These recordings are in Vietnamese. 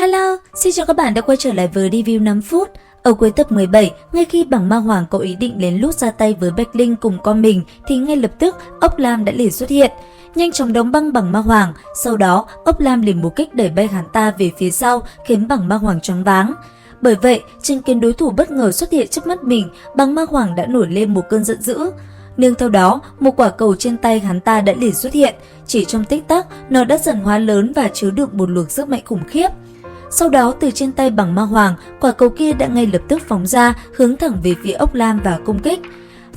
Hello, xin chào các bạn đã quay trở lại với review 5 phút. Ở cuối tập 17, ngay khi bảng ma hoàng có ý định lén lút ra tay với Bạch Linh cùng con mình thì ngay lập tức ốc lam đã liền xuất hiện. Nhanh chóng đóng băng bảng ma hoàng, sau đó ốc lam liền một kích đẩy bay hắn ta về phía sau khiến bảng ma hoàng choáng váng. Bởi vậy, chứng kiến đối thủ bất ngờ xuất hiện trước mắt mình, bảng ma hoàng đã nổi lên một cơn giận dữ. Nương theo đó, một quả cầu trên tay hắn ta đã liền xuất hiện. Chỉ trong tích tắc, nó đã dần hóa lớn và chứa được một luồng sức mạnh khủng khiếp. Sau đó, từ trên tay bảng ma hoàng, quả cầu kia đã ngay lập tức phóng ra, hướng thẳng về phía ốc lam và công kích.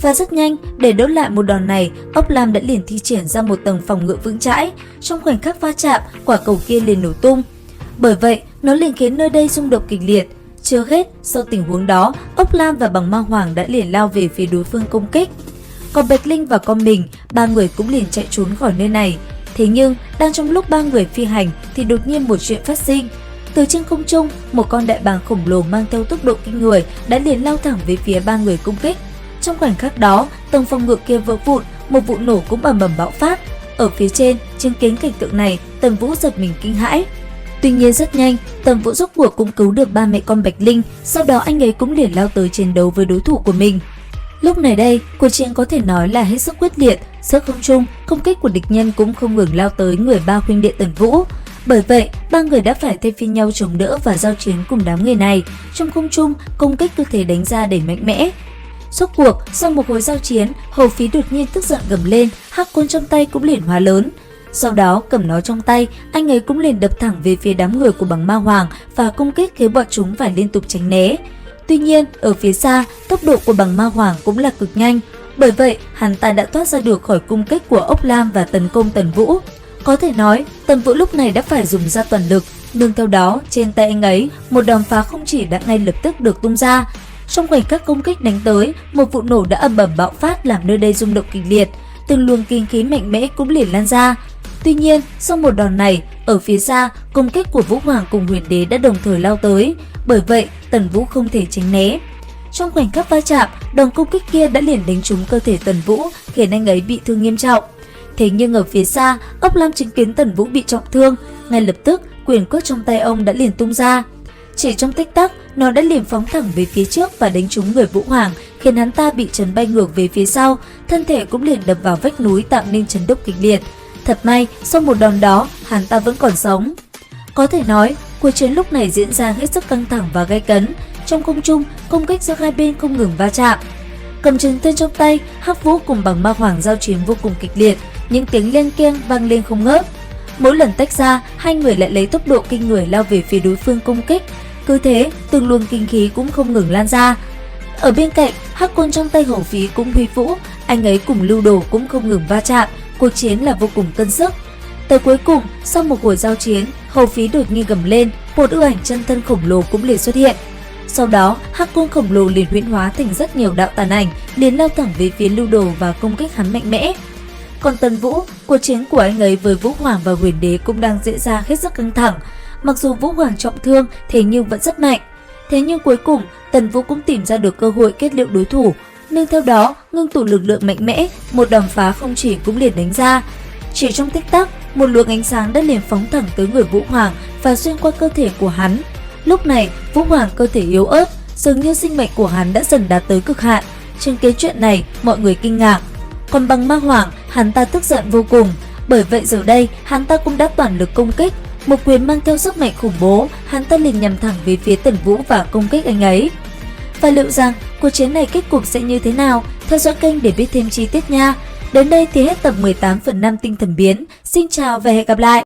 Và rất nhanh, để đỡ lại một đòn này, ốc lam đã liền thi triển ra một tầng phòng ngự vững chãi. Trong khoảnh khắc va chạm, quả cầu kia liền nổ tung. Bởi vậy, nó liền khiến nơi đây rung động kịch liệt. Chưa hết, sau tình huống đó, ốc lam và bảng ma hoàng đã liền lao về phía đối phương công kích. Còn Bạch Linh và con mình, ba người cũng liền chạy trốn khỏi nơi này. Thế nhưng, đang trong lúc ba người phi hành thì đột nhiên một chuyện phát sinh. Từ trên không trung, một con đại bàng khổng lồ mang theo tốc độ kinh người đã liền lao thẳng về phía ba người công kích. Trong khoảnh khắc đó, tầng phòng ngự kia vỡ vụn, một vụ nổ cũng ầm ầm bạo phát. Ở phía trên, chứng kiến cảnh tượng này, Tần Vũ giật mình kinh hãi. Tuy nhiên rất nhanh, Tần Vũ rốt cuộc cũng cứu được ba mẹ con Bạch Linh, sau đó anh ấy cũng liền lao tới chiến đấu với đối thủ của mình. Lúc này đây, cuộc chiến có thể nói là hết sức quyết liệt, giữa không trung, công kích của địch nhân cũng không ngừng lao tới người ba huynh đệ Tần Vũ. Bởi vậy, ba người đã phải thay phiên nhau chống đỡ và giao chiến cùng đám người này. Trong không trung, công kích cứ thế đánh ra để mạnh mẽ. Rốt cuộc, sau một hồi giao chiến, Hầu Phí đột nhiên tức giận gầm lên, hắc côn trong tay cũng liền hóa lớn. Sau đó, cầm nó trong tay, anh ấy cũng liền đập thẳng về phía đám người của bảng ma hoàng và công kích khiến bọn chúng phải liên tục tránh né. Tuy nhiên, ở phía xa, tốc độ của bảng ma hoàng cũng là cực nhanh. Bởi vậy, hắn ta đã thoát ra được khỏi cung kích của ốc lam và tấn công Tần Vũ. Có thể nói, Tần Vũ lúc này đã phải dùng ra toàn lực. Nương theo đó, trên tay anh ấy, một đòn phá không chỉ đã ngay lập tức được tung ra. Trong khoảnh khắc công kích đánh tới, một vụ nổ đã ầm ầm bạo phát làm nơi đây rung động kịch liệt. Từng luồng kinh khí mạnh mẽ cũng liền lan ra. Tuy nhiên, sau một đòn này, ở phía xa, công kích của Vũ Hoàng cùng Huyền Đế đã đồng thời lao tới. Bởi vậy, Tần Vũ không thể tránh né. Trong khoảnh khắc va chạm, đòn công kích kia đã liền đánh trúng cơ thể Tần Vũ, khiến anh ấy bị thương nghiêm trọng. Thế nhưng ở phía xa, ốc lam chứng kiến Tần Vũ bị trọng thương, ngay lập tức quyền cước trong tay ông đã liền tung ra. Chỉ trong tích tắc, nó đã liền phóng thẳng về phía trước và đánh trúng người Vũ Hoàng, khiến hắn ta bị chấn bay ngược về phía sau, thân thể cũng liền đập vào vách núi tạo nên chấn động kịch liệt. Thật may, sau một đòn đó, hắn ta vẫn còn sống. Có thể nói, cuộc chiến lúc này diễn ra hết sức căng thẳng và gay cấn. Trong không trung, công kích giữa hai bên không ngừng va chạm. Cầm trường tên trong tay, Hắc Vũ cùng bảng ma hoàng giao chiến vô cùng kịch liệt, những tiếng len keng vang lên không ngớt. Mỗi lần tách ra, hai người lại lấy tốc độ kinh người lao về phía đối phương công kích. Cứ thế, từng luồng kinh khí cũng không ngừng lan ra. Ở bên cạnh, hắc côn trong tay Hầu Phí cũng huy vũ, anh ấy cùng Lưu Đồ cũng không ngừng va chạm, cuộc chiến là vô cùng cân sức. Tới cuối cùng, sau một hồi giao chiến, Hầu Phí đột nhiên gầm lên, một ư ảnh chân thân khổng lồ cũng liền xuất hiện. Sau đó, hắc côn khổng lồ liền huyễn hóa thành rất nhiều đạo tàn ảnh, liền lao thẳng về phía Lưu Đồ và công kích hắn mạnh mẽ. Còn Tần Vũ, cuộc chiến của anh ấy với Vũ Hoàng và Huyền Đế cũng đang diễn ra hết sức căng thẳng. Mặc dù Vũ Hoàng trọng thương, thế nhưng vẫn rất mạnh. Thế nhưng cuối cùng, Tần Vũ cũng tìm ra được cơ hội kết liễu đối thủ. Nên theo đó, ngưng tụ lực lượng mạnh mẽ, một đòn phá không chỉ cũng liền đánh ra. Chỉ trong tích tắc, một luồng ánh sáng đã liền phóng thẳng tới người Vũ Hoàng và xuyên qua cơ thể của hắn. Lúc này, Vũ Hoàng cơ thể yếu ớt, dường như sinh mệnh của hắn đã dần đạt tới cực hạn. Chứng kiến chuyện này, mọi người kinh ngạc. Còn bảng ma hoàng, hắn ta tức giận vô cùng. Bởi vậy giờ đây, hắn ta cũng đã toàn lực công kích. Một quyền mang theo sức mạnh khủng bố, hắn ta liền nhằm thẳng về phía Tần Vũ và công kích anh ấy. Và liệu rằng cuộc chiến này kết cục sẽ như thế nào? Theo dõi kênh để biết thêm chi tiết nha. Đến đây thì hết tập 18/5 tinh thần biến. Xin chào và hẹn gặp lại!